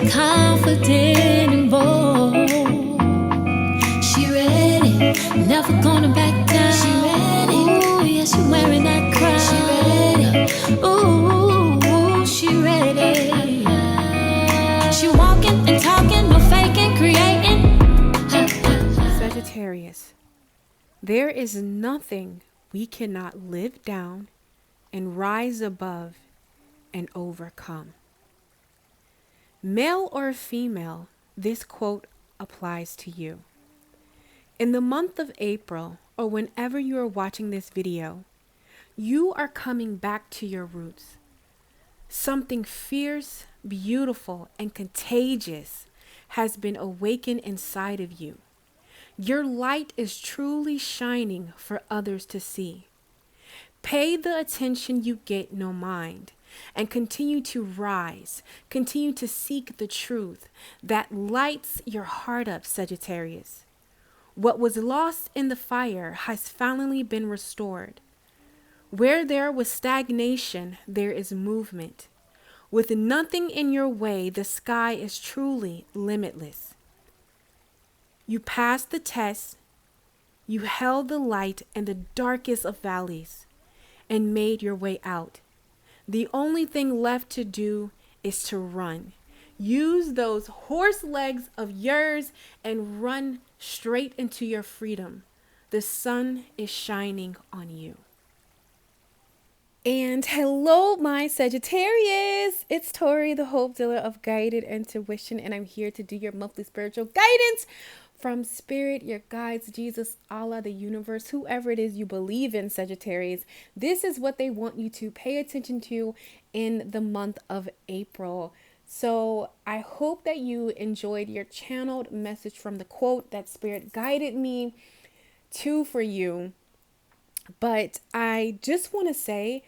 confident and bold. She ready, never gonna back down. She ready, ooh, yeah, she wearing that crown. She ready, ooh, she ready. She walking and talking, no faking, creating. Sagittarius, there is nothing we cannot live down and rise above and overcome. Male or female, this quote applies to you. In the month of April, or whenever you are watching this video, you are coming back to your roots. Something fierce, beautiful, and contagious has been awakened inside of you. Your light is truly shining for others to see. Pay the attention you get, no mind, and continue to rise. Continue to seek the truth that lights your heart up, Sagittarius. What was lost in the fire has finally been restored. Where there was stagnation, there is movement. With nothing in your way, the sky is truly limitless. You passed the test. You held the light in the darkest of valleys and made your way out. The only thing left to do is to run. Use those horse legs of yours and run straight into your freedom. The sun is shining on you. And hello, my Sagittarius. It's Tori, the Hope Dealer of Guided Intuition, and I'm here to do your monthly spiritual guidance from Spirit, your guides, Jesus, Allah, the universe, whoever it is you believe in, Sagittarius. This is what they want you to pay attention to in the month of April. So I hope that you enjoyed your channeled message from the quote that Spirit guided me to for you. But I just want to say,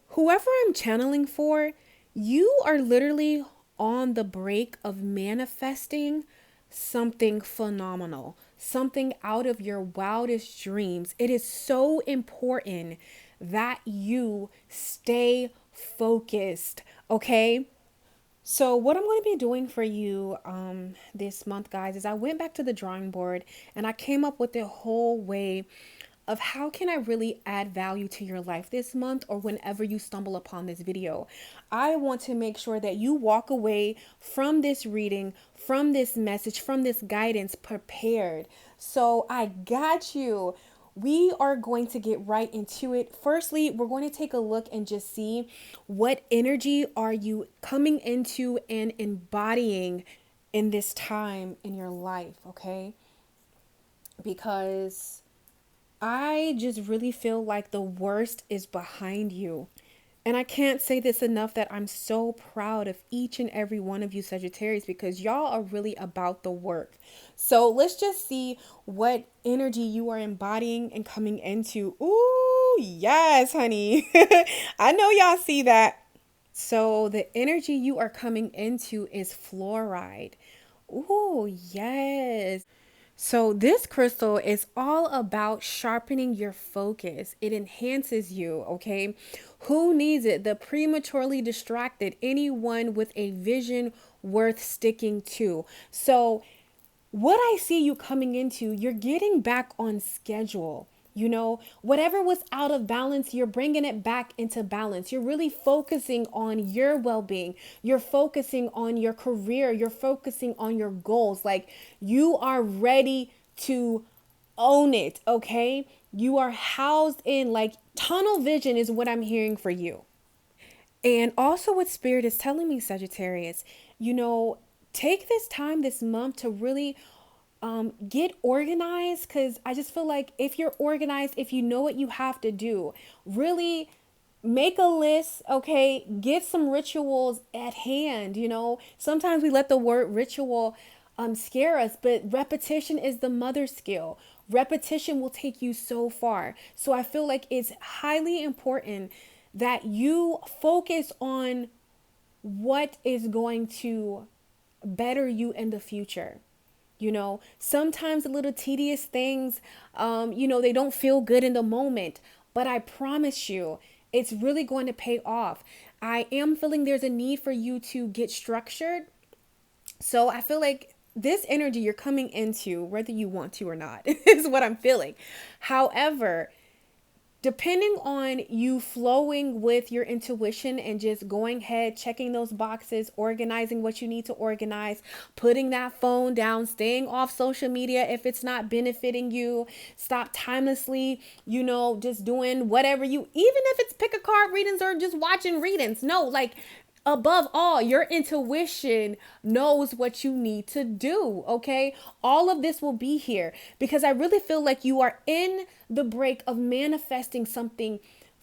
whoever I'm channeling for, you are literally on the brink of manifesting something phenomenal, something out of your wildest dreams. It is so important that you stay focused, okay? So what I'm going to be doing for you this month, guys, is I went back to the drawing board and I came up with a whole way of how can I really add value to your life this month or whenever you stumble upon this video. I want to make sure that you walk away from this reading, from this message, from this guidance prepared. So I got you. We are going to get right into it. Firstly, we're going to take a look and just see what energy are you coming into and embodying in this time in your life, okay? Because I just really feel like the worst is behind you. And I can't say this enough that I'm so proud of each and every one of you Sagittarius because y'all are really about the work. So let's just see what energy you are embodying and coming into. Ooh, yes, honey. I know y'all see that. So the energy you are coming into is fluoride. Ooh, yes. So this crystal is all about sharpening your focus. It enhances you, okay? Who needs it? The prematurely distracted, anyone with a vision worth sticking to. So what I see you coming into, you're getting back on schedule. You know, whatever was out of balance, you're bringing it back into balance. You're really focusing on your well-being. You're focusing on your career. You're focusing on your goals. Like you are ready to own it, okay? You are housed in like tunnel vision is what I'm hearing for you. And also what Spirit is telling me, Sagittarius, you know, take this time this month to really get organized, because I just feel like if you're organized, if you know what you have to do, really make a list, okay? Get some rituals at hand, you know? Sometimes we let the word ritual scare us, but repetition is the mother skill. Repetition will take you so far. So I feel like it's highly important that you focus on what is going to better you in the future. You know, sometimes the little tedious things, you know, they don't feel good in the moment, but I promise you, it's really going to pay off. I am feeling there's a need for you to get structured. So I feel like this energy you're coming into, whether you want to or not, is what I'm feeling. However, depending on you flowing with your intuition and just going ahead, checking those boxes, organizing what you need to organize, putting that phone down, staying off social media if it's not benefiting you, stop timelessly, just doing whatever even if it's pick a card readings or just watching readings. No, like, above all, your intuition knows what you need to do. Okay. All of this will be here because I really feel like you are in the break of manifesting something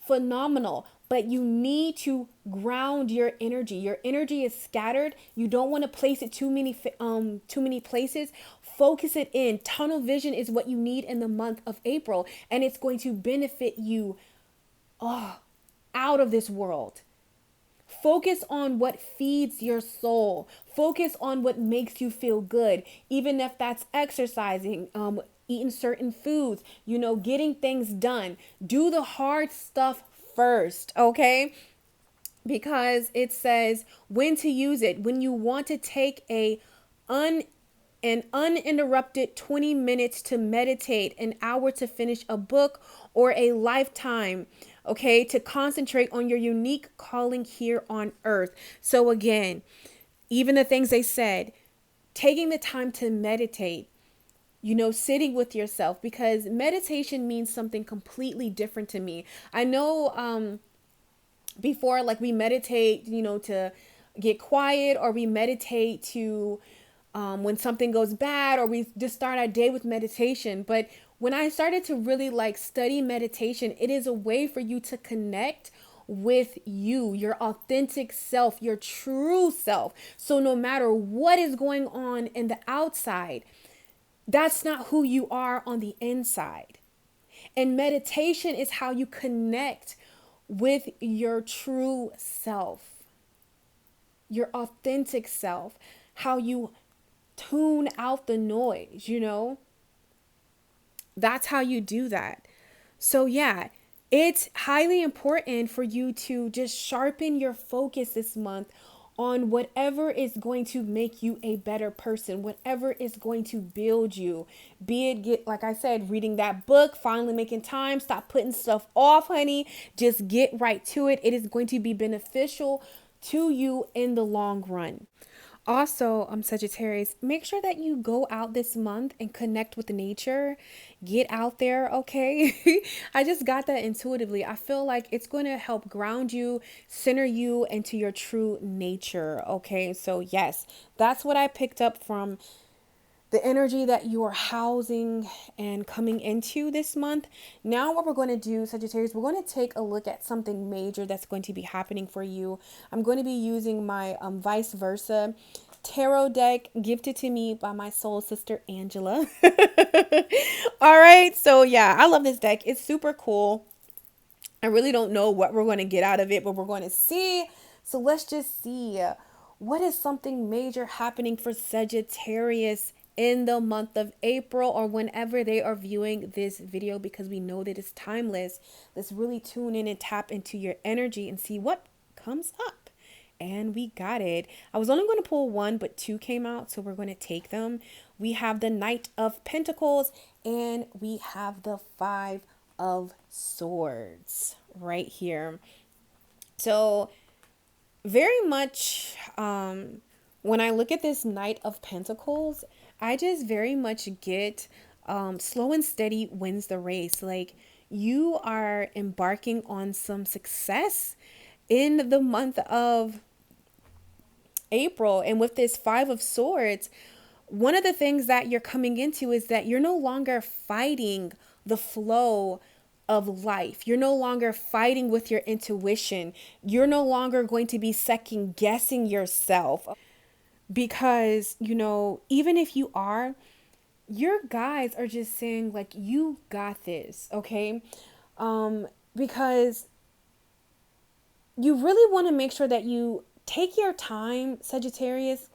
phenomenal, but you need to ground your energy. Your energy is scattered. You don't want to place it too many places. Focus it in. Tunnel vision is what you need in the month of April, and it's going to benefit you out of this world. Focus on what feeds your soul. Focus on what makes you feel good, even if that's exercising, eating certain foods, getting things done. Do the hard stuff first, okay? Because it says when to use it. When you want to take an uninterrupted 20 minutes to meditate, an hour to finish a book, or a lifetime, okay, to concentrate on your unique calling here on earth. So, again, even the things they said, taking the time to meditate, sitting with yourself, because meditation means something completely different to me. I know before, like, we meditate, to get quiet, or we meditate to when something goes bad, or we just start our day with meditation. But when I started to really like study meditation, it is a way for you to connect with you, your authentic self, your true self. So no matter what is going on in the outside, that's not who you are on the inside. And meditation is how you connect with your true self, your authentic self, how you tune out the noise. That's how you do that. So, yeah, it's highly important for you to just sharpen your focus this month on whatever is going to make you a better person, whatever is going to build you. Be it, like I said, reading that book, finally making time, stop putting stuff off, honey. Just get right to it. It is going to be beneficial to you in the long run. Also, Sagittarius, make sure that you go out this month and connect with nature. Get out there, okay? I just got that intuitively. I feel like it's going to help ground you, center you into your true nature, okay? So, yes, that's what I picked up from the energy that you are housing and coming into this month. Now, what we're going to do, Sagittarius, we're going to take a look at something major that's going to be happening for you. I'm going to be using my vice versa tarot deck gifted to me by my soul sister Angela. All right, so yeah, I love this deck. It's super cool. I really don't know what we're going to get out of it, but we're going to see. So let's just see. What is something major happening for Sagittarius in the month of April, or whenever they are viewing this video, because we know that it's timeless. Let's really tune in and tap into your energy and see what comes up. And we got it. I was only going to pull one, but two came out, so we're going to take them. We have the Knight of Pentacles and we have the Five of Swords right here. So very much when I look at this Knight of Pentacles, I just very much get slow and steady wins the race. Like, you are embarking on some success in the month of April. And with this Five of Swords, one of the things that you're coming into is that you're no longer fighting the flow of life. You're no longer fighting with your intuition. You're no longer going to be second guessing yourself, because, even if you are, your guides are just saying, like, you got this, okay? Because you really want to make sure that you take your time, Sagittarius,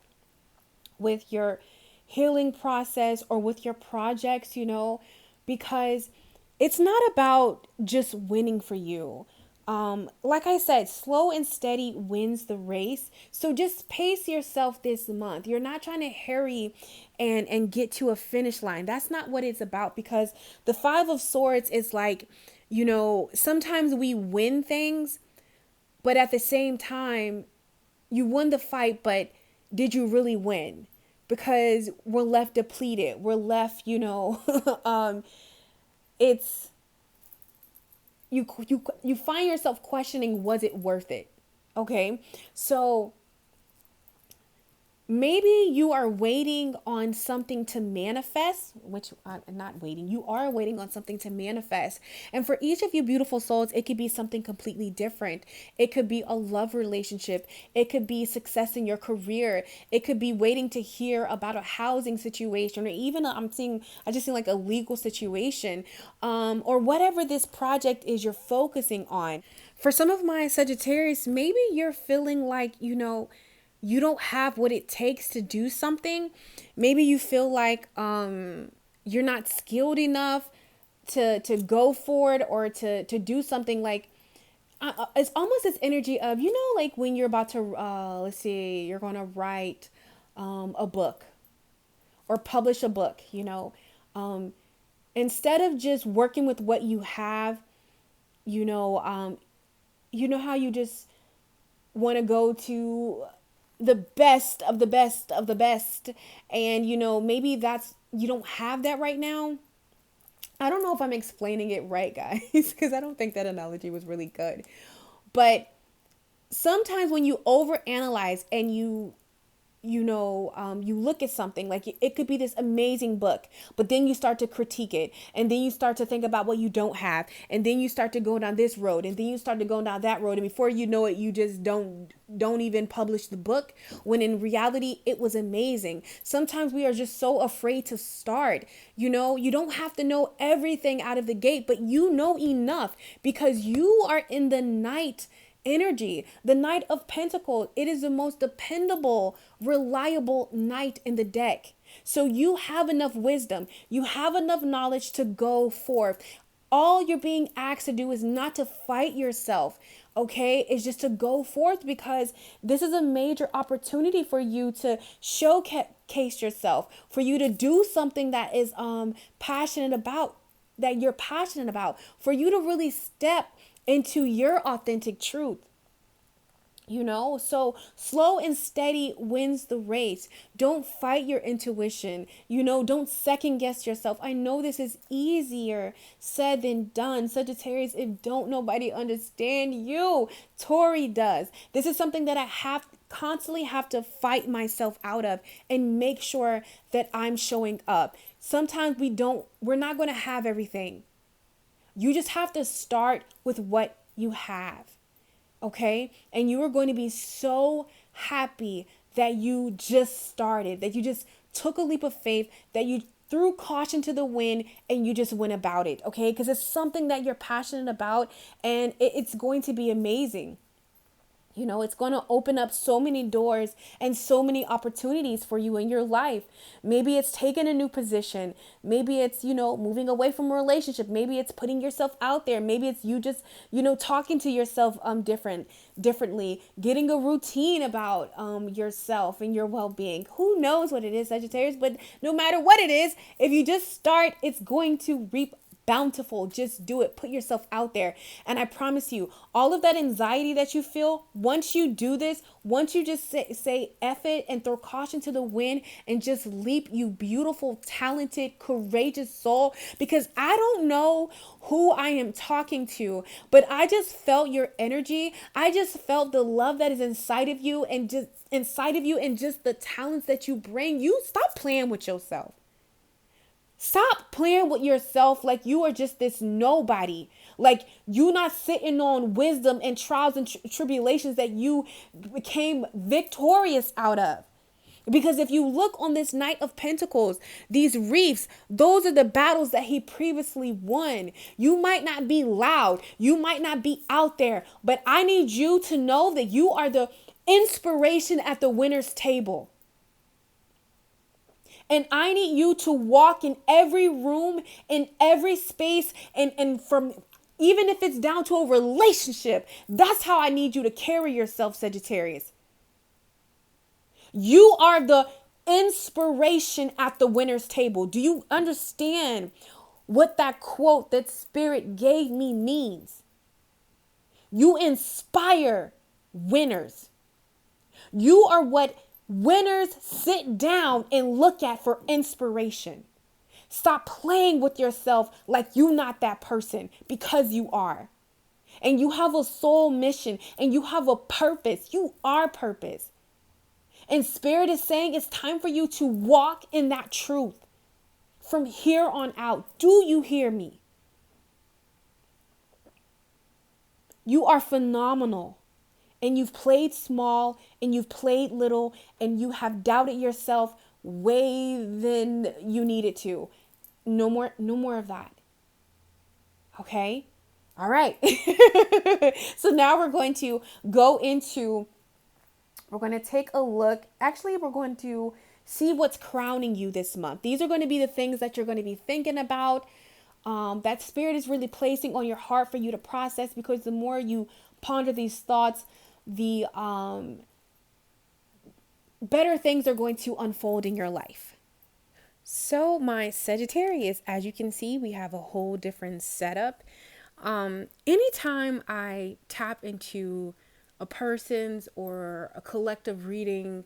with your healing process or with your projects, because it's not about just winning for you. Like I said, slow and steady wins the race. So just pace yourself this month. You're not trying to hurry and get to a finish line. That's not what it's about, because the 5 of Swords is like, sometimes we win things, but at the same time, you won the fight, but did you really win? Because we're left depleted. We're left, it's you find yourself questioning, was it worth it? Okay? So maybe you are waiting on something to manifest, which not waiting, you are waiting on something to manifest. And for each of you beautiful souls, it could be something completely different. It could be a love relationship. It could be success in your career. It could be waiting to hear about a housing situation, or even I just seen like a legal situation, or whatever this project is you're focusing on. For some of my Sagittarius, maybe you're feeling like, you don't have what it takes to do something. Maybe you feel like you're not skilled enough to go for it, or to do something. Like it's almost this energy of, like when you're about to let's see, you're going to write a book or publish a book, instead of just working with what you have, how you just want to go to the best of the best of the best, and maybe that's, you don't have that right now. I don't know if I'm explaining it right, guys, because I don't think that analogy was really good. But sometimes when you overanalyze and you look at something, like it could be this amazing book, but then you start to critique it, and then you start to think about what you don't have, and then you start to go down this road, and then you start to go down that road, and before you know it, you just don't even publish the book, when in reality it was amazing. Sometimes we are just so afraid to start. You don't have to know everything out of the gate, but you know enough, because you are in the night energy, the Knight of Pentacles. It is the most dependable, reliable knight in the deck. So you have enough wisdom, you have enough knowledge to go forth. All you're being asked to do is not to fight yourself, okay? It's just to go forth, because this is a major opportunity for you to showcase yourself, for you to do something that is passionate about, that you're passionate about, for you to really step into your authentic truth. So slow and steady wins the race. Don't fight your intuition. Don't second guess yourself. I know this is easier said than done. Sagittarius, if don't nobody understand you, Tori does. This is something that I constantly have to fight myself out of, and make sure that I'm showing up. Sometimes we're not going to have everything. You just have to start with what you have. Okay? And you are going to be so happy that you just started, that you just took a leap of faith, that you threw caution to the wind and you just went about it. Okay? Because it's something that you're passionate about, and it's going to be amazing. It's going to open up so many doors and so many opportunities for you in your life. Maybe it's taking a new position. Maybe it's, moving away from a relationship. Maybe it's putting yourself out there. Maybe it's you just, talking to yourself differently, getting a routine about yourself and your well-being. Who knows what it is, Sagittarius? But no matter what it is, if you just start, it's going to reap bountiful. Just do it. Put yourself out there. And I promise you, all of that anxiety that you feel, once you do this, once you just say F it and throw caution to the wind and just leap, you beautiful, talented, courageous soul. Because I don't know who I am talking to, but I just felt your energy. I just felt the love that is inside of you, and just the talents that you bring. You stop playing with yourself. Stop playing with yourself like you are just this nobody. Like you not sitting on wisdom and trials and tribulations that you became victorious out of. Because if you look on this Knight of Pentacles, these reefs, those are the battles that he previously won. You might not be loud. You might not be out there. But I need you to know that you are the inspiration at the winner's table. And I need you to walk in every room, in every space, and from Even if it's down to a relationship, that's how I need you to carry yourself, Sagittarius. You are the inspiration at the winner's table. Do you understand what that quote that Spirit gave me means? You inspire winners. You are what winners sit down and look at for inspiration. Stop playing with yourself like you're not that person, because you are. And you have a soul mission and you have a purpose. You are purpose. And Spirit is saying it's time for you to walk in that truth from here on out. Do you hear me? You are phenomenal. And you've played small and you've played little and you have doubted yourself way than you needed to. No more of that. Okay? All right. So now we're going to take a look. Actually, we're going to see what's crowning you this month. These are going to be the things that you're going to be thinking about. That Spirit is really placing on your heart for you to process, because the more you ponder these thoughts, the better things are going to unfold in your life. So my Sagittarius, as you can see, we have a whole different setup. Anytime I tap into a person's or a collective reading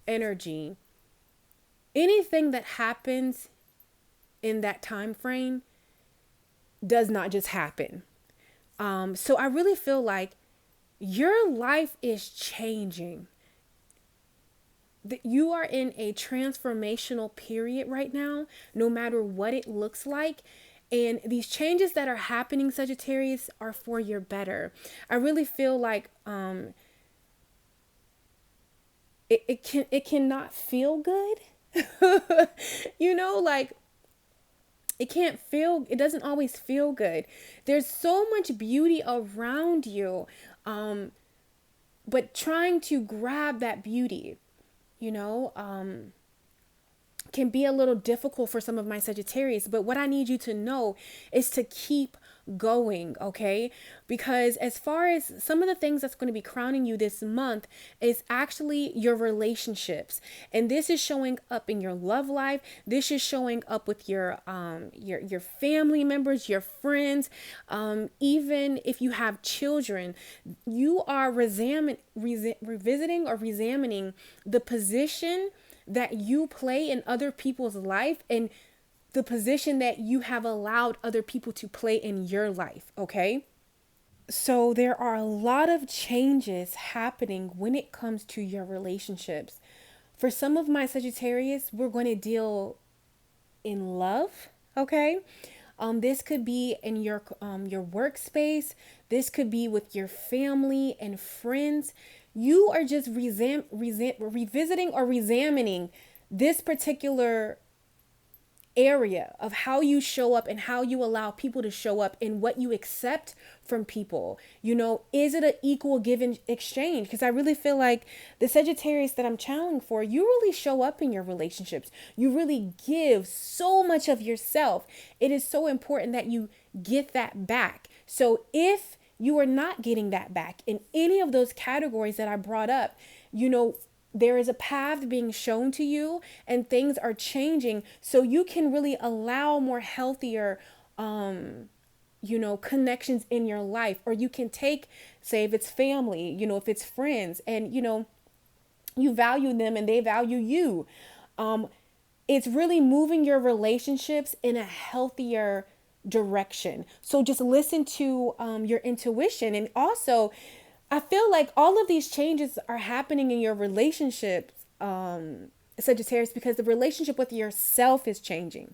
energy, anything that happens in that time frame does not just happen. So I really feel like your life is changing. That you are in a transformational period right now, no matter what it looks like. And these changes that are happening, Sagittarius, are for your better. I really feel like it cannot feel good. Like it doesn't always feel good. There's so much beauty around you, but trying to grab that beauty, can be a little difficult for some of my Sagittarius. But what I need you to know is to keep going, okay? Because as far as some of the things that's going to be crowning you this month is actually your relationships. And this is showing up in your love life. This is showing up with your family members, your friends. Even if you have children, you are revisiting or examining the position that you play in other people's life and the position that you have allowed other people to play in your life, okay? So there are a lot of changes happening when it comes to your relationships. For some of my Sagittarius, we're going to deal in love, okay? This could be in your workspace. This could be with your family and friends. You are just revisiting or examining this particular area of how you show up and how you allow people to show up and what you accept from people. Is it an equal give and exchange? Because I really feel like the Sagittarius that I'm channeling for, you really show up in your relationships. You really give so much of yourself. It is so important that you get that back. So if you are not getting that back in any of those categories that I brought up, there is a path being shown to you and things are changing, so you can really allow more healthier connections in your life. Or you can take, say, if it's family, if it's friends, and you value them and they value you. It's really moving your relationships in a healthier direction. So just listen to your intuition. And also, I feel like all of these changes are happening in your relationships, Sagittarius, because the relationship with yourself is changing.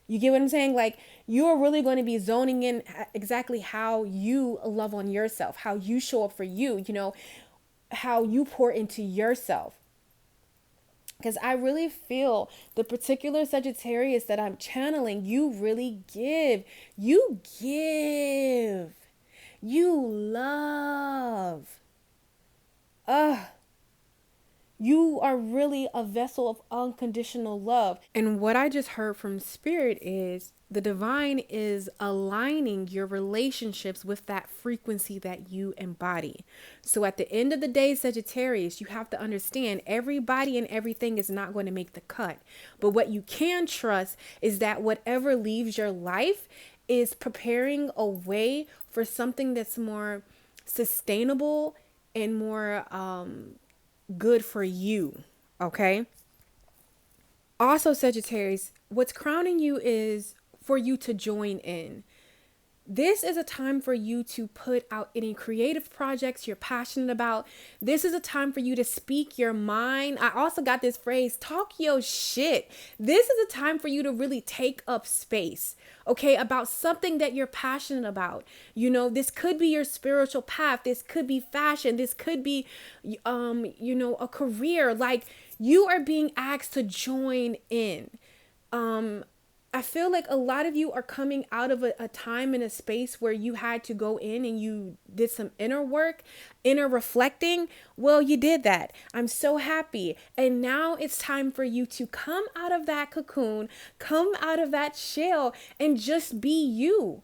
You get what I'm saying? Like, you're really going to be zoning in exactly how you love on yourself, how you show up for you, how you pour into yourself. Because I really feel the particular Sagittarius that I'm channeling, you really give. You give. You love. You are really a vessel of unconditional love. And what I just heard from Spirit is the divine is aligning your relationships with that frequency that you embody. So at the end of the day, Sagittarius, you have to understand everybody and everything is not going to make the cut. But what you can trust is that whatever leaves your life is preparing a way for something that's more sustainable and more good for you. Okay. Also, Sagittarius, what's crowning you is for you to join in. This is a time for you to put out any creative projects you're passionate about. This is a time for you to speak your mind. I also got this phrase, talk your shit. This is a time for you to really take up space, okay, about something that you're passionate about. You know, this could be your spiritual path. This could be fashion. This could be, a career. Like, you are being asked to join in. I feel like a lot of you are coming out of a time and a space where you had to go in and you did some inner work, inner reflecting. Well, you did that. I'm so happy. And now it's time for you to come out of that cocoon, come out of that shell, and just be you.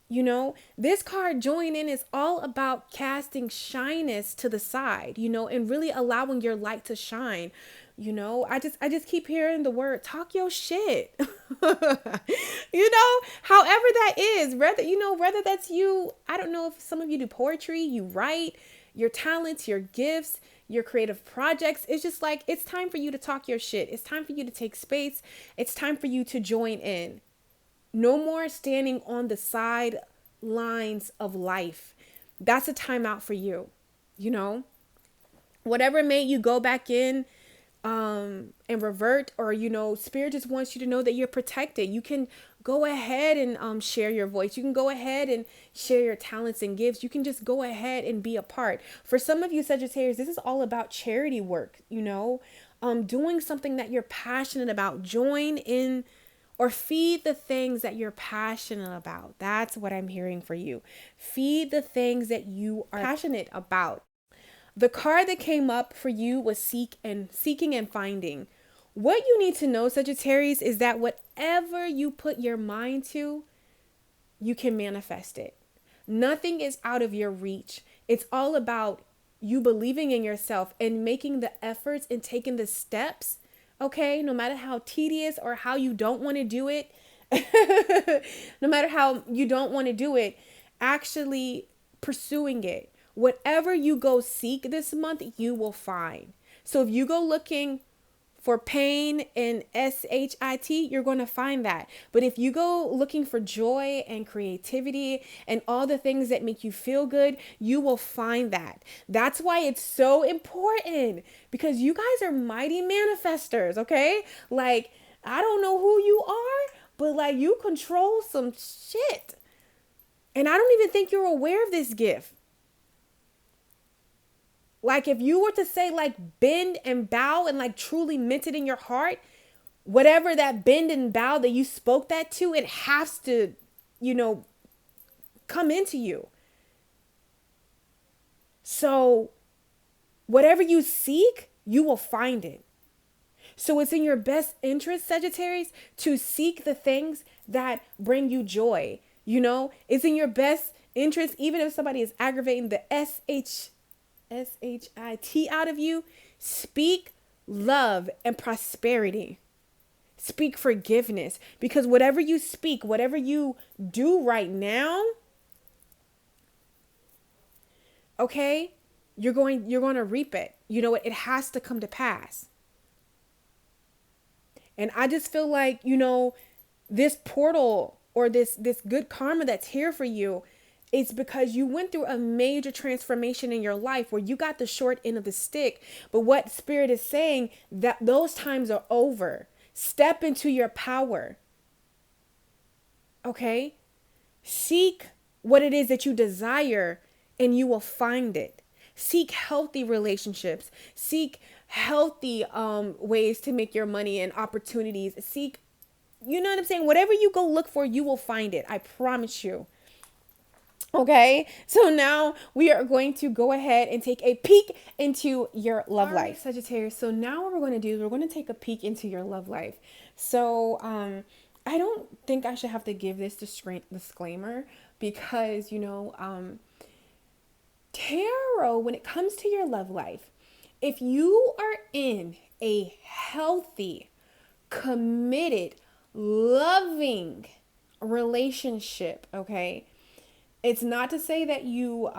You know, this card join in is all about casting shyness to the side, and really allowing your light to shine. I just keep hearing the word talk your shit. However that is, whether that's you. I don't know if some of you do poetry, you write, your talents, your gifts, your creative projects. It's just like, it's time for you to talk your shit. It's time for you to take space. It's time for you to join in. No more standing on the sidelines of life. That's a timeout for you. Whatever made you go back in and revert, or Spirit just wants you to know that you're protected. You can go ahead and share your voice. You can go ahead and share your talents and gifts. You can just go ahead and be a part. For some of you Sagittarius, this is all about charity work, doing something that you're passionate about. Join in or feed the things that you're passionate about. That's what I'm hearing for you. Feed the things that you are passionate about. The card that came up for you was seeking and finding. What you need to know, Sagittarius, is that whatever you put your mind to, you can manifest it. Nothing is out of your reach. It's all about you believing in yourself and making the efforts and taking the steps. Okay, no matter how tedious or how you don't want to do it, no matter how you don't want to do it, actually pursuing it. Whatever you go seek this month, you will find. So if you go looking for pain and SHIT, you're going to find that. But if you go looking for joy and creativity and all the things that make you feel good, you will find that. That's why it's so important, because you guys are mighty manifestors, okay? Like, I don't know who you are, but like, you control some shit. And I don't even think you're aware of this gift. Like, if you were to say like bend and bow and like truly meant it in your heart, whatever that bend and bow that you spoke that to, it has to, come into you. So whatever you seek, you will find it. So it's in your best interest, Sagittarius, to seek the things that bring you joy. It's in your best interest, even if somebody is aggravating the SHIT out of you, speak love and prosperity. Speak forgiveness, because whatever you speak, whatever you do right now, okay, you're going to reap it. You know what? It has to come to pass. And I just feel like, this portal or this good karma that's here for you, it's because you went through a major transformation in your life where you got the short end of the stick. But what Spirit is saying, that those times are over. Step into your power. Okay? Seek what it is that you desire and you will find it. Seek healthy relationships. Seek healthy ways to make your money and opportunities. Seek, you know what I'm saying? Whatever you go look for, you will find it. I promise you. Okay, so now we are going to go ahead and take a peek into your love life, Sagittarius. So now what we're going to do is we're going to take a peek into your love life. So I don't think I should have to give this disclaimer because tarot, when it comes to your love life, if you are in a healthy, committed, loving relationship, okay, it's not to say that you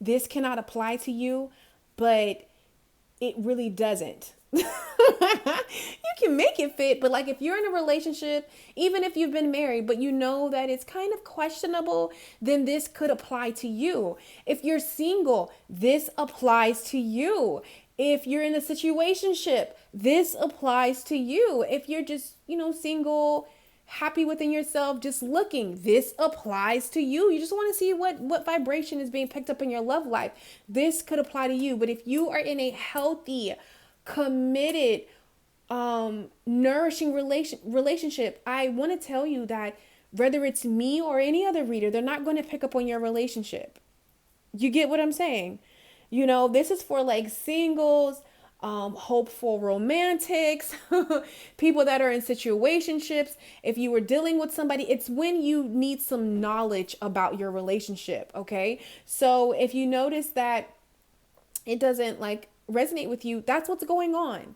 this cannot apply to you, but it really doesn't. You can make it fit, but like if you're in a relationship, even if you've been married, but you know that it's kind of questionable, then this could apply to you. If you're single, this applies to you. If you're in a situationship, this applies to you. If you're just, single, happy within yourself, just looking, this applies to you. You just want to see what vibration is being picked up in your love life. This could apply to you. But if you are in a healthy, committed, nourishing relationship, I want to tell you that whether it's me or any other reader, they're not going to pick up on your relationship. You get what I'm saying? This is for like singles, hopeful romantics, people that are in situationships. If you were dealing with somebody, it's when you need some knowledge about your relationship. Okay. So if you notice that it doesn't like resonate with you, that's what's going on.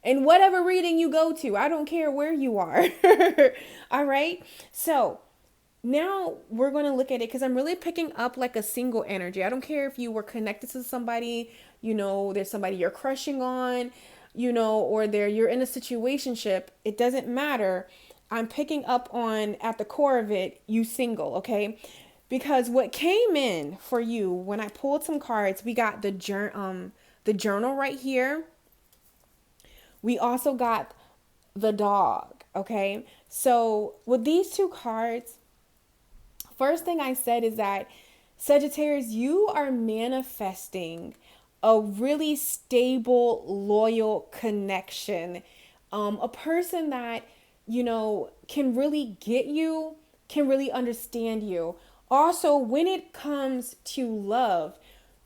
And whatever reading you go to, I don't care where you are. All right. So now we're going to look at it because I'm really picking up like a single energy. I don't care if you were connected to somebody, there's somebody you're crushing on, or you're in a situationship. It doesn't matter. I'm picking up on, at the core of it, you single, okay? Because what came in for you when I pulled some cards, we got the journal right here. We also got the dog, okay? So with these two cards, first thing I said is that Sagittarius, you are manifesting a really stable, loyal connection. A person that, can really get you, can really understand you. Also, when it comes to love,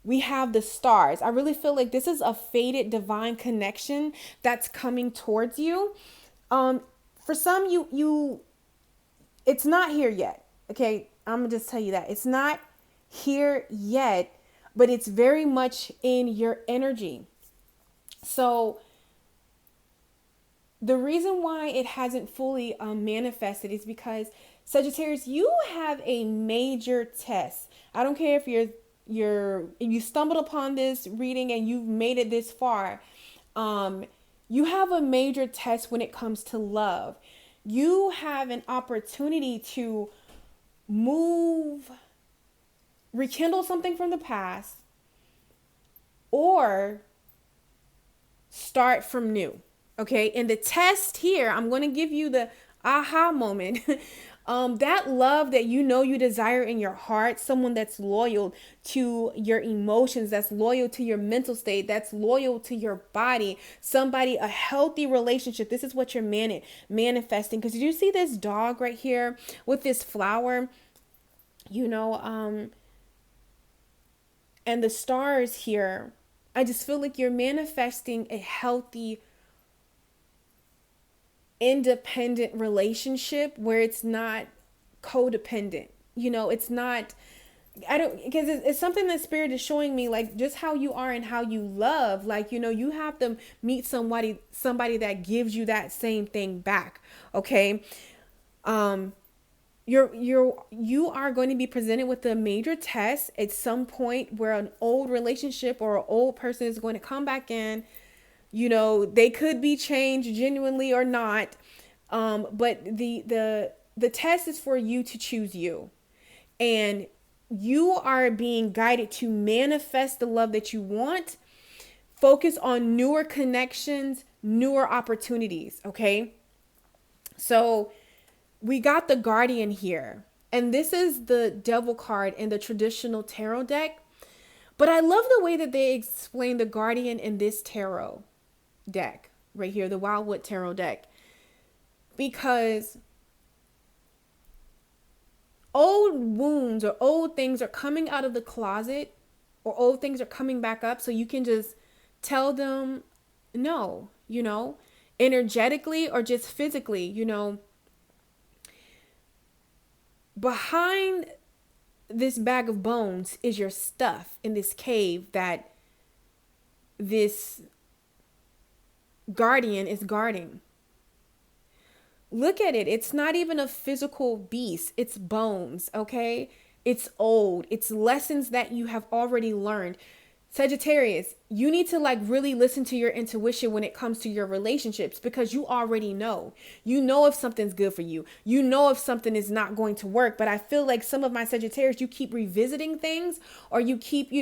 we have the stars. I really feel like this is a fated divine connection that's coming towards you. For some, it's not here yet. Okay, I'm gonna just tell you that it's not here yet, but it's very much in your energy. So the reason why it hasn't fully manifested is because Sagittarius, you have a major test. I don't care if if you stumbled upon this reading and you've made it this far. You have a major test when it comes to love. You have an opportunity to rekindle something from the past, or start from new. Okay. And the test here, I'm going to give you the aha moment. That love that you desire in your heart, someone that's loyal to your emotions, that's loyal to your mental state, that's loyal to your body, a healthy relationship. This is what you're manifesting. Because did you see this dog right here with this flower? And the stars here. I just feel like you're manifesting a healthy, independent relationship where it's not codependent. It's not, because it's something that spirit is showing me, like just how you are and how you love. Like, you have to meet somebody that gives you that same thing back. Okay. You are going to be presented with a major test at some point where an old relationship or an old person is going to come back in. They could be changed genuinely or not. But the test is for you to choose you. And you are being guided to manifest the love that you want. Focus on newer connections, newer opportunities. Okay. So we got the Guardian here. And this is the Devil card in the traditional tarot deck. But I love the way that they explain the Guardian in this tarot deck right here, the Wildwood Tarot deck. Because old wounds or old things are coming out of the closet, or old things are coming back up, so you can just tell them no, energetically or just physically, behind this bag of bones is your stuff in this cave that this guardian is guarding. Look at it. It's not even a physical beast. It's bones, okay? It's old. It's lessons that you have already learned. Sagittarius, you need to really listen to your intuition when it comes to your relationships, because you already know. You know if something's good for you. You know if something is not going to work. But I feel like some of my Sagittarius, you keep revisiting things, or you keep,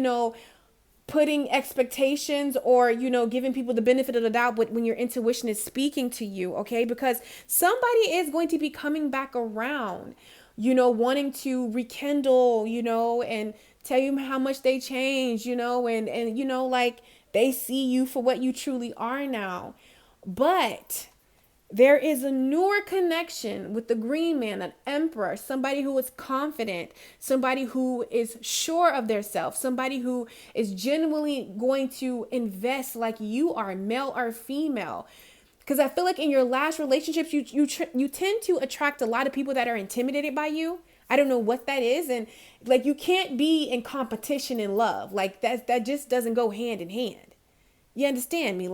putting expectations, or giving people the benefit of the doubt, but when your intuition is speaking to you, okay? Because somebody is going to be coming back around, wanting to rekindle, and tell you how much they changed, and they see you for what you truly are now. But there is a newer connection with the green man, an emperor, somebody who is confident, somebody who is sure of their self, somebody who is genuinely going to invest like you are, male or female. Because I feel like in your last relationships, you tend to attract a lot of people that are intimidated by you. I don't know what that is. And you can't be in competition in love. That just doesn't go hand in hand. You understand me?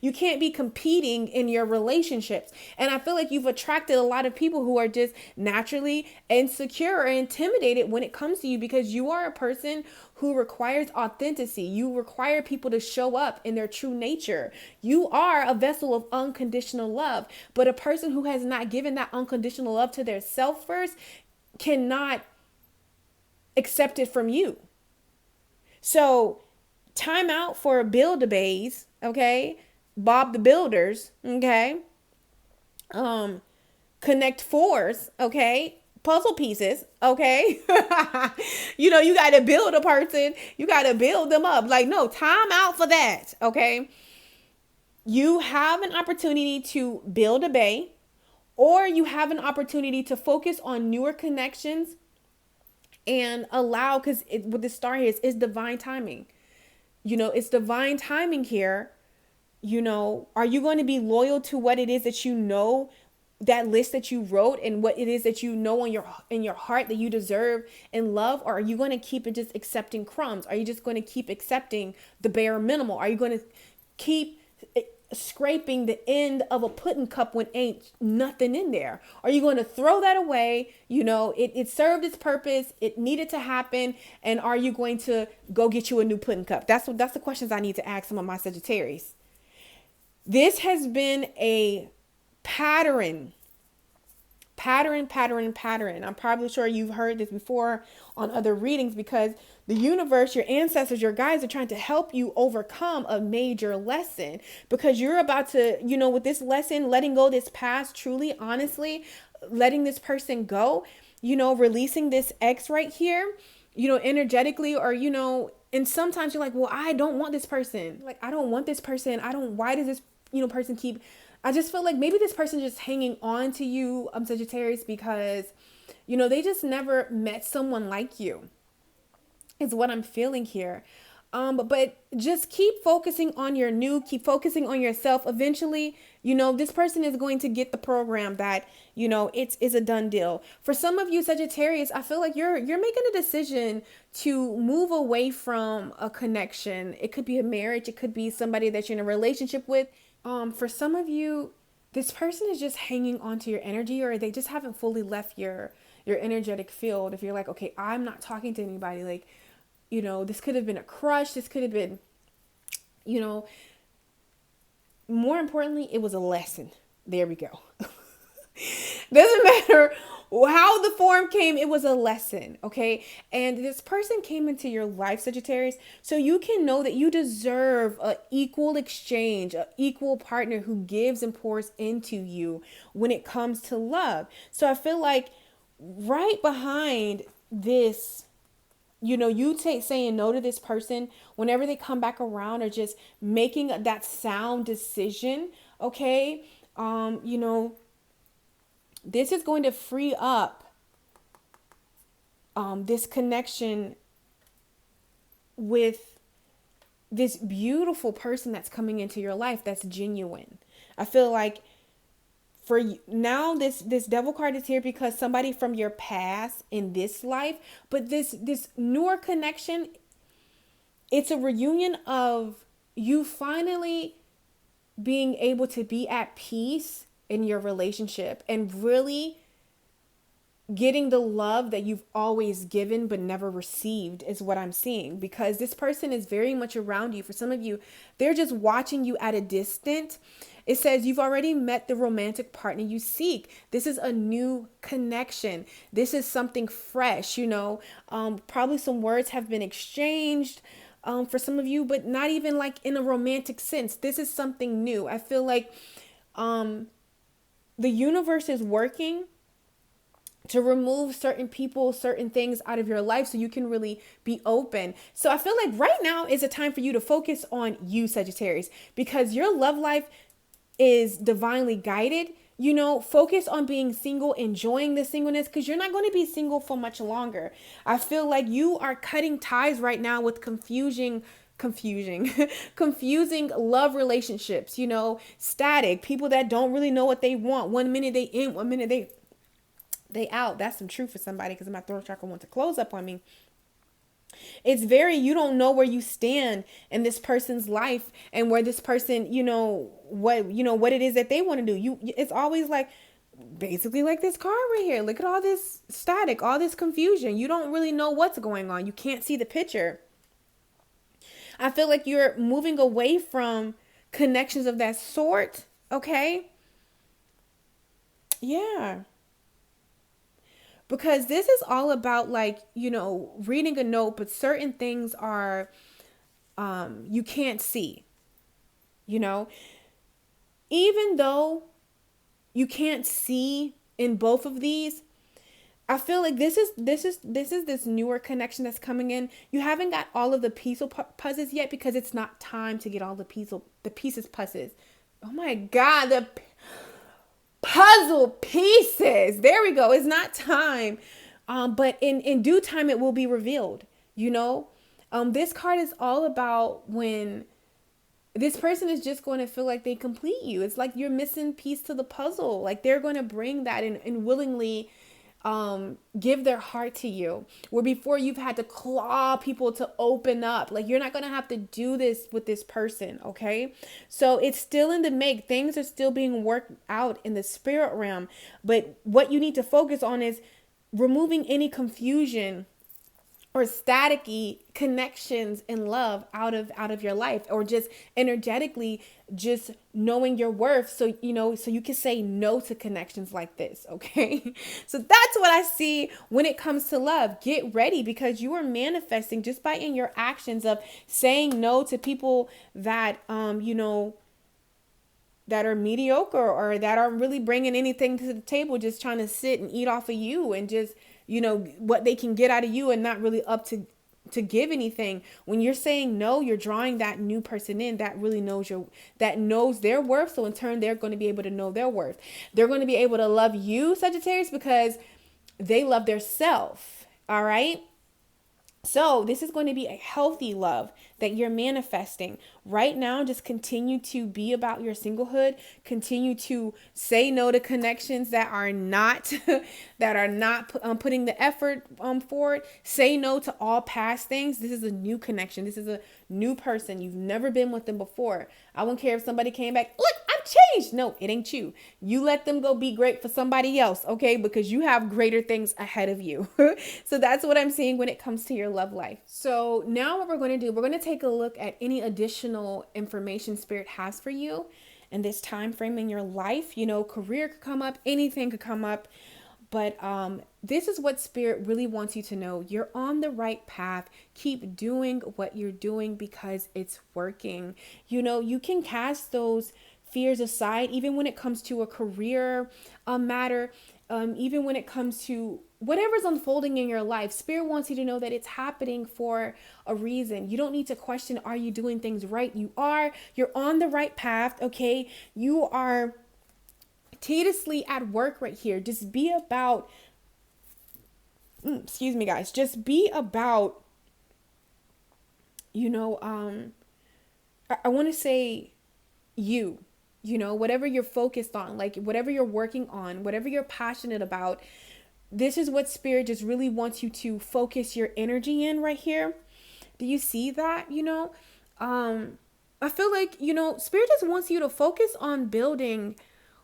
You can't be competing in your relationships. And I feel like you've attracted a lot of people who are just naturally insecure or intimidated when it comes to you, because you are a person who requires authenticity. You require people to show up in their true nature. You are a vessel of unconditional love. But a person who has not given that unconditional love to their self first cannot accept it from you. So time out for Build-A-Bays, okay? Bob the Builders, okay? Connect fours, okay? Puzzle pieces, okay? You got to build a person. You got to build them up. No, time out for that, okay? You have an opportunity to build a bay, or you have an opportunity to focus on newer connections and allow, because what the star here is divine timing. It's divine timing here. Are you going to be loyal to what it is that that list that you wrote, and what it is that in your heart that you deserve and love? Or are you going to keep it just accepting crumbs? Are you just going to keep accepting the bare minimal? Are you going to keep scraping the end of a pudding cup when ain't nothing in there? Are you going to throw that away? It served its purpose. It needed to happen. And are you going to go get you a new pudding cup? That's the questions I need to ask some of my Sagittarius. This has been a pattern. I'm probably sure you've heard this before on other readings, because the universe, your ancestors, your guides are trying to help you overcome a major lesson, because you're about to, with this lesson, letting go this past, truly, honestly, letting this person go, releasing this ex right here, energetically, or, and sometimes you're like, well, I don't want this person. I don't want this person. Why does this, person keep, I just feel like maybe this person just hanging on to you, Sagittarius, because, they just never met someone like you, is what I'm feeling here. But just keep focusing on keep focusing on yourself. Eventually, this person is going to get the program that, it's a done deal. For some of you Sagittarius, I feel like you're making a decision to move away from a connection. It could be a marriage. It could be somebody that you're in a relationship with. For some of you, this person is just hanging on to your energy, or they just haven't fully left your energetic field. If you're like, okay, I'm not talking to anybody, this could have been a crush. This could have been, more importantly, it was a lesson. There we go. Doesn't matter how the form came, it was a lesson, okay? And this person came into your life, Sagittarius, so you can know that you deserve an equal exchange, an equal partner who gives and pours into you when it comes to love. So I feel like right behind this, saying no to this person whenever they come back around, or just making that sound decision, okay? This is going to free up this connection with this beautiful person that's coming into your life that's genuine. I feel like for you, now this devil card is here because somebody from your past in this life, but this newer connection, it's a reunion of you finally being able to be at peace in your relationship and really getting the love that you've always given but never received is what I'm seeing, because this person is very much around you. For some of you, they're just watching you at a distance. It says you've already met the romantic partner you seek. This is a new connection. This is something fresh, probably some words have been exchanged for some of you, but not even like in a romantic sense. This is something new. I feel like the universe is working to remove certain people, certain things out of your life so you can really be open. So I feel like right now is a time for you to focus on you, Sagittarius, because your love life is divinely guided. Focus on being single, enjoying the singleness, because you're not going to be single for much longer. I feel like you are cutting ties right now with confusing love relationships, static people that don't really know what they want. 1 minute they in, 1 minute they out. That's some truth for somebody, because my throat chakra wants to close up on me. It's you don't know where you stand in this person's life and where this person, what it is that they want to do. It's always like, basically like this card right here. Look at all this static, all this confusion. You don't really know what's going on. You can't see the picture. I feel like you're moving away from connections of that sort. Okay. Yeah. Because this is all about reading a note, but certain things are, you can't see, even though you can't see in both of these. I feel like this is this newer connection that's coming in. You haven't got all of the puzzles yet, because it's not time to get all the pieces puzzles. Oh my God, the puzzle pieces. There we go. It's not time. But in due time, it will be revealed. This card is all about when this person is just going to feel like they complete you. It's like you're missing piece to the puzzle. Like they're going to bring that and willingly give their heart to you, where before you've had to claw people to open up. Like you're not going to have to do this with this person. Okay. So it's still in the make. Things are still being worked out in the spirit realm. But what you need to focus on is removing any confusion or staticky connections in love out of your life, or just energetically just knowing your worth, so you can say no to connections like this. Okay. So that's what I see when it comes to love. Get ready, because you are manifesting just by in your actions of saying no to people that that are mediocre, or that aren't really bringing anything to the table, just trying to sit and eat off of you and just what they can get out of you and not really up to give anything. When you're saying no, you're drawing that new person in that really knows that knows their worth. So in turn, they're going to be able to know their worth. They're going to be able to love you, Sagittarius, because they love their self. All right. So this is going to be a healthy love that you're manifesting right now. Just continue to be about your singlehood. Continue to say no to connections that are not putting the effort forward. Say no to all past things. This is a new connection. This is a new person. You've never been with them before. I won't care if somebody came back. Look, I've changed. No, it ain't you. You let them go be great for somebody else, okay? Because you have greater things ahead of you. So that's what I'm seeing when it comes to your love life. So now what we're going to do, we're going to take a look at any additional information Spirit has for you in this time frame in your life. Career could come up, anything could come up. But this is what Spirit really wants you to know. You're on the right path. Keep doing what you're doing because it's working. You can cast those fears aside, even when it comes to a career matter, even when it comes to whatever's unfolding in your life. Spirit wants you to know that it's happening for a reason. You don't need to question, are you doing things right? You're on the right path. Okay. You are tediously at work right here. Just be about excuse me, guys, just be about, you know, I want to say whatever you're focused on, like whatever you're working on, whatever you're passionate about, this is what spirit just really wants you to focus your energy in right here. Do you see that? I feel like, spirit just wants you to focus on building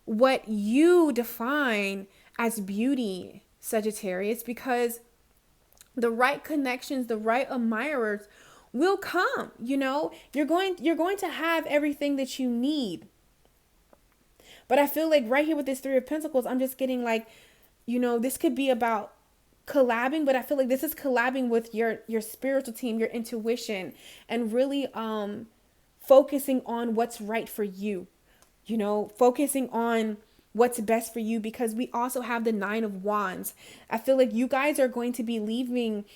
what you define as beauty, Sagittarius, because the right connections, the right admirers will come. You're going to have everything that you need. But I feel like right here with this Three of Pentacles, I'm just getting like, this could be about collabing, but I feel like this is collabing with your spiritual team, your intuition, and really focusing on what's right for you. Focusing on what's best for you, because we also have the Nine of Wands. I feel like you guys are going to be leaving,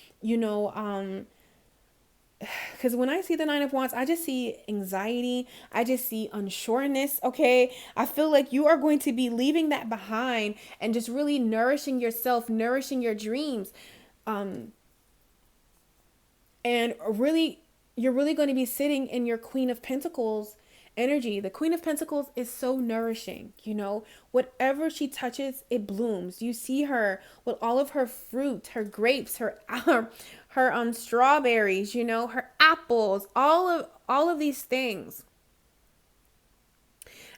because when I see the Nine of Wands, I just see anxiety. I just see unsureness. Okay. I feel like you are going to be leaving that behind and just really nourishing yourself, nourishing your dreams. And really, you're really going to be sitting in your Queen of Pentacles energy. The Queen of Pentacles is so nourishing. Whatever she touches, it blooms. You see her with all of her fruit, her grapes, her strawberries, her apples, all of these things.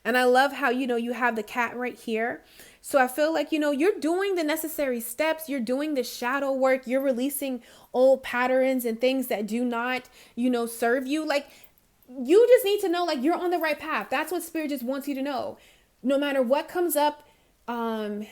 And I love how, you have the cat right here. So I feel like, you're doing the necessary steps. You're doing the shadow work. You're releasing old patterns and things that do not, serve you. Like, you just need to know, like, you're on the right path. That's what spirit just wants you to know. No matter what comes up, no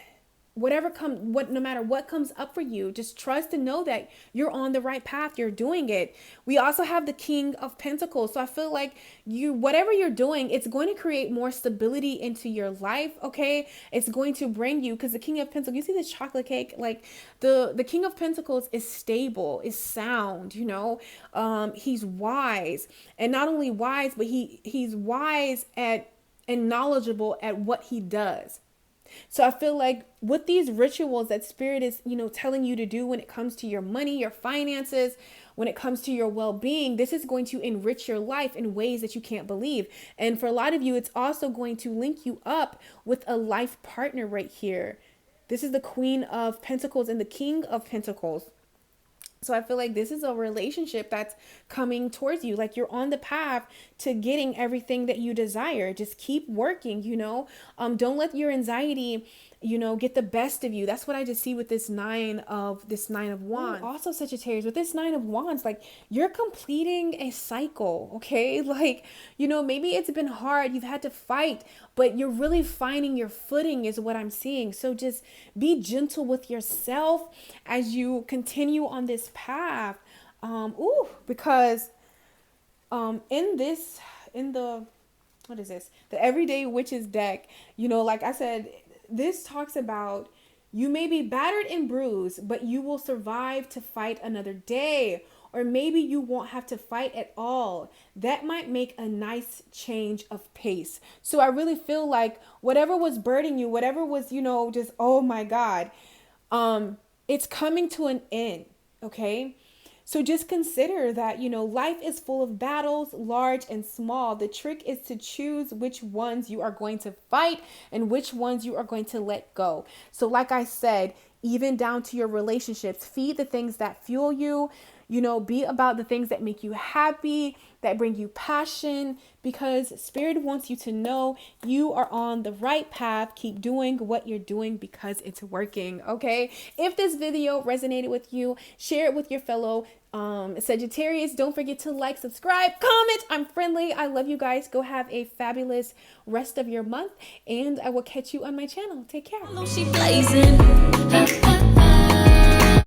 matter what comes up for you, just trust and know that you're on the right path. You're doing it. We also have the King of Pentacles. So I feel like whatever you're doing, it's going to create more stability into your life. Okay. It's going to bring you, because the King of Pentacles, you see this chocolate cake, like the King of Pentacles is stable, is sound, he's wise, and not only wise, but he's wise at and knowledgeable at what he does. So I feel like with these rituals that spirit is, telling you to do when it comes to your money, your finances, when it comes to your well-being, this is going to enrich your life in ways that you can't believe. And for a lot of you, it's also going to link you up with a life partner right here. This is the Queen of Pentacles and the King of Pentacles. So I feel like this is a relationship that's coming towards you. Like, you're on the path to getting everything that you desire. Just keep working, don't let your anxiety, get the best of you. That's what I just see with this nine of wands. Also, Sagittarius, with this Nine of Wands, like, you're completing a cycle. Okay. Like, maybe it's been hard. You've had to fight, but you're really finding your footing is what I'm seeing. So just be gentle with yourself as you continue on this path. Because in the what is this? The Everyday Witches deck, like I said, this talks about you may be battered and bruised, but you will survive to fight another day. Or maybe you won't have to fight at all. That might make a nice change of pace. So I really feel like whatever was burdening you, whatever was, just, oh my God, it's coming to an end. Okay. So just consider that, life is full of battles, large and small. The trick is to choose which ones you are going to fight and which ones you are going to let go. So like I said, even down to your relationships, feed the things that fuel you. Be about the things that make you happy, that bring you passion, because spirit wants you to know you are on the right path. Keep doing what you're doing because it's working. Okay. If this video resonated with you, share it with your fellow Sagittarius. Don't forget to like, subscribe, comment. I'm friendly. I love you guys. Go have a fabulous rest of your month, and I will catch you on my channel. Take care. She blazing.